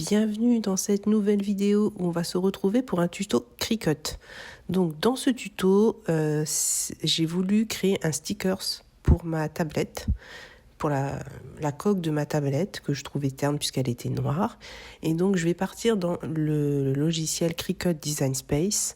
bienvenue dans cette nouvelle vidéo où on va se retrouver pour un tuto Cricut. Donc dans ce tuto, j'ai voulu créer un stickers pour ma tablette, pour la coque de ma tablette que je trouvais terne puisqu'elle était noire. Et donc je vais partir dans le logiciel Cricut Design Space.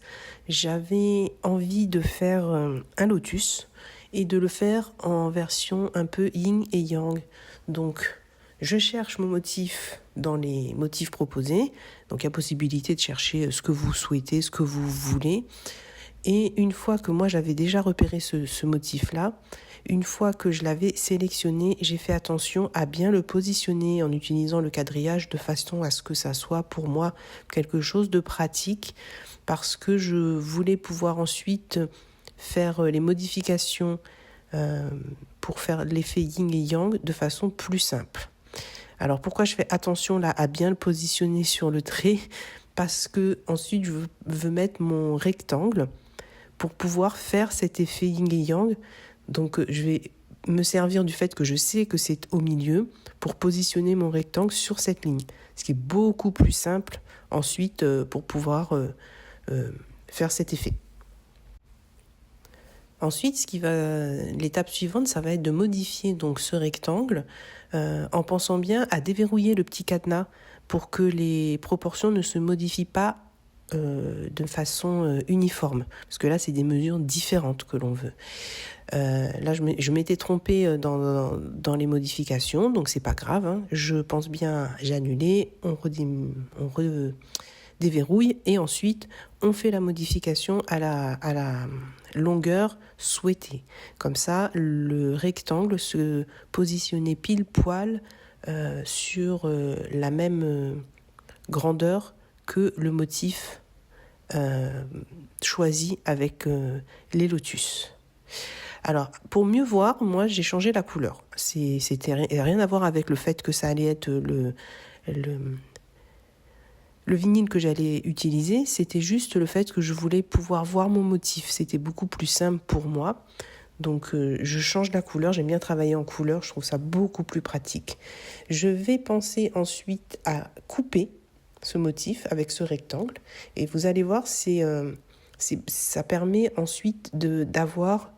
J'avais envie de faire un lotus et de le faire en version un peu yin et yang. Donc je cherche mon motif dans les motifs proposés. Donc il y a possibilité de chercher ce que vous souhaitez, ce que vous voulez. Et une fois que moi j'avais déjà repéré ce motif-là, une fois que je l'avais sélectionné, j'ai fait attention à bien le positionner en utilisant le quadrillage de façon à ce que ça soit pour moi quelque chose de pratique, parce que je voulais pouvoir ensuite faire les modifications pour faire l'effet yin et yang de façon plus simple. Alors pourquoi je fais attention là à bien le positionner sur le trait? Parce que ensuite je veux mettre mon rectangle pour pouvoir faire cet effet yin et yang. Donc je vais me servir du fait que je sais que c'est au milieu pour positionner mon rectangle sur cette ligne. Ce qui est beaucoup plus simple ensuite pour pouvoir faire cet effet. Ensuite, l'étape suivante, ça va être de modifier donc ce rectangle en pensant bien à déverrouiller le petit cadenas pour que les proportions ne se modifient pas de façon uniforme. Parce que là, c'est des mesures différentes que l'on veut. Là, je m'étais trompée dans les modifications, donc c'est pas grave. Hein. Je pense bien, j'ai annulé, on redéverrouille et ensuite on fait la modification à la longueur souhaitée. Comme ça, le rectangle se positionnait pile poil sur la même grandeur que le motif choisi avec les lotus. Alors, pour mieux voir, moi, j'ai changé la couleur. C'était rien à voir avec le fait que ça allait être le vinyle que j'allais utiliser. C'était juste le fait que je voulais pouvoir voir mon motif. C'était beaucoup plus simple pour moi. Donc, je change la couleur. J'aime bien travailler en couleur. Je trouve ça beaucoup plus pratique. Je vais penser ensuite à couper ce motif avec ce rectangle. Et vous allez voir, ça permet ensuite d'avoir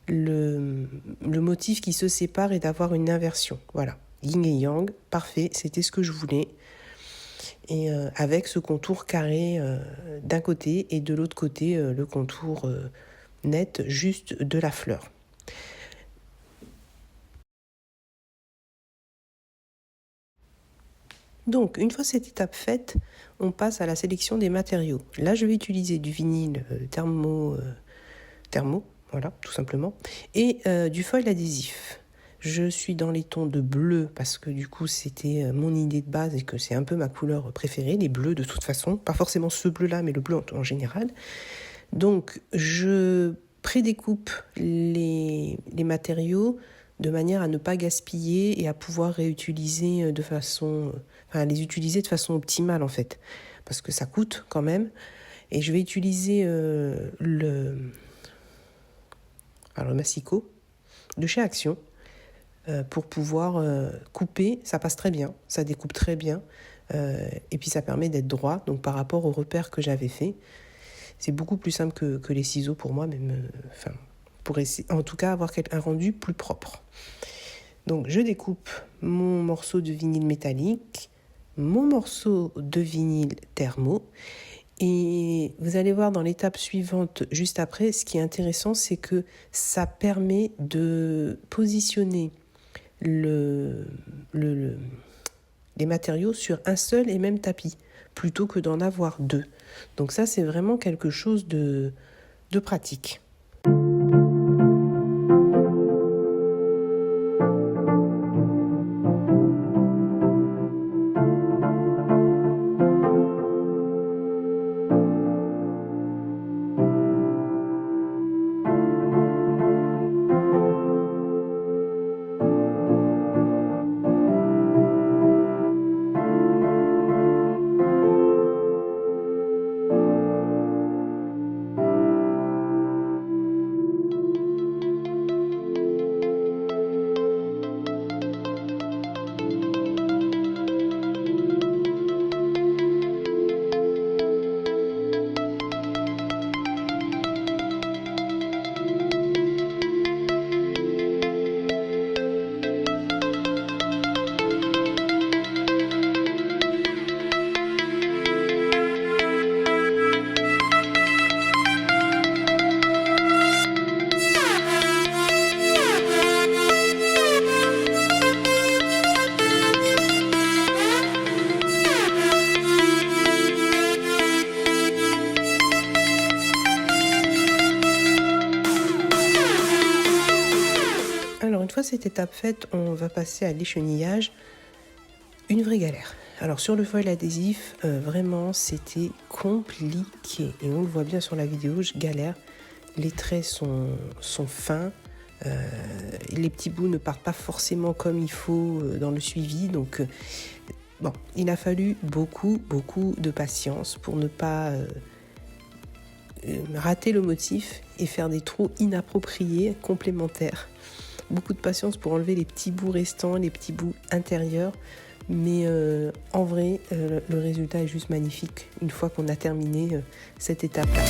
le motif qui se sépare et d'avoir une inversion. Voilà, yin et yang, parfait, c'était ce que je voulais. Et avec ce contour carré d'un côté et de l'autre côté, le contour net juste de la fleur. Donc, une fois cette étape faite, on passe à la sélection des matériaux. Là, je vais utiliser du vinyle thermo, voilà, tout simplement, et du foil adhésif. Je suis dans les tons de bleu parce que du coup c'était mon idée de base et que c'est un peu ma couleur préférée, les bleus de toute façon, pas forcément ce bleu là mais le bleu en général. Donc je prédécoupe les matériaux de manière à ne pas gaspiller et à pouvoir réutiliser les utiliser de façon optimale en fait, parce que ça coûte quand même. Et je vais utiliser le massicot de chez Action pour pouvoir couper. Ça passe très bien, ça découpe très bien et puis ça permet d'être droit. Donc par rapport au repère que j'avais fait, c'est beaucoup plus simple que les ciseaux pour moi, même, pour essayer, en tout cas avoir un rendu plus propre. Donc je découpe mon morceau de vinyle métallique, mon morceau de vinyle thermo. Et vous allez voir dans l'étape suivante, juste après, ce qui est intéressant, c'est que ça permet de positionner les matériaux sur un seul et même tapis, plutôt que d'en avoir deux. Donc ça, c'est vraiment quelque chose de pratique. fois cette étape faite, on va passer à l'échenillage. Une vraie galère. Alors sur le foil adhésif, vraiment c'était compliqué. Et on le voit bien sur la vidéo, je galère. Les traits sont fins. Les petits bouts ne partent pas forcément comme il faut dans le suivi. Donc bon, il a fallu beaucoup de patience pour ne pas rater le motif et faire des trous inappropriés, complémentaires. Beaucoup de patience pour enlever les petits bouts restants, les petits bouts intérieurs. Mais en vrai, le résultat est juste magnifique une fois qu'on a terminé cette étape-là.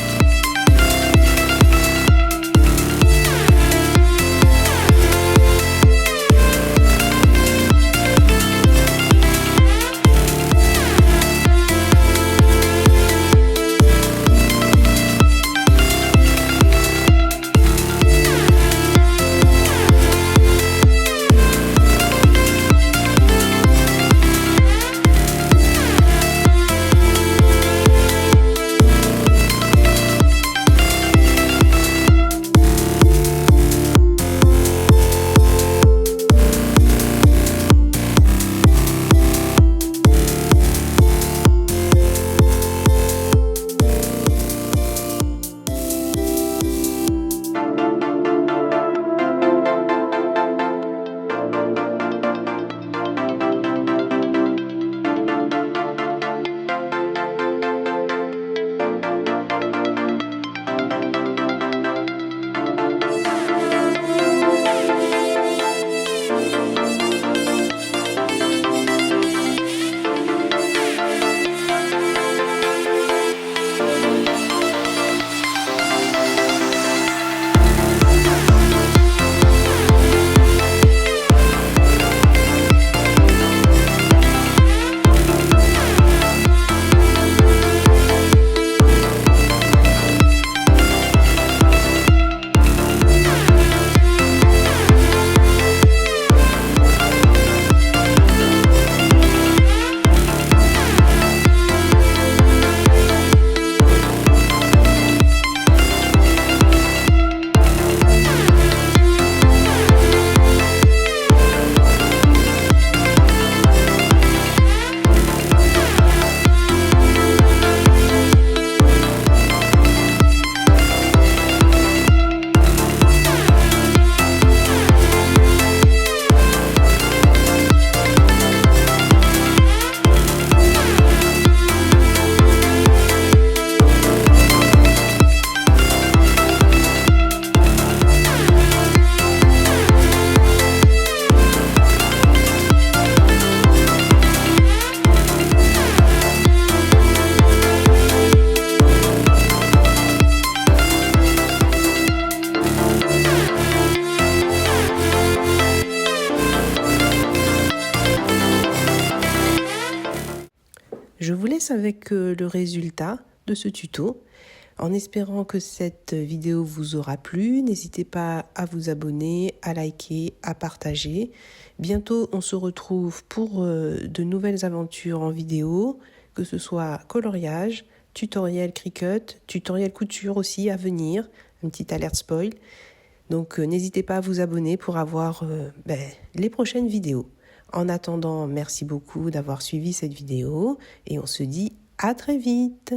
Je vous laisse avec le résultat de ce tuto. En espérant que cette vidéo vous aura plu, n'hésitez pas à vous abonner, à liker, à partager. Bientôt, on se retrouve pour de nouvelles aventures en vidéo, que ce soit coloriage, tutoriel Cricut, tutoriel couture aussi à venir, une petite alerte spoil. Donc n'hésitez pas à vous abonner pour avoir les prochaines vidéos. En attendant, merci beaucoup d'avoir suivi cette vidéo et on se dit à très vite.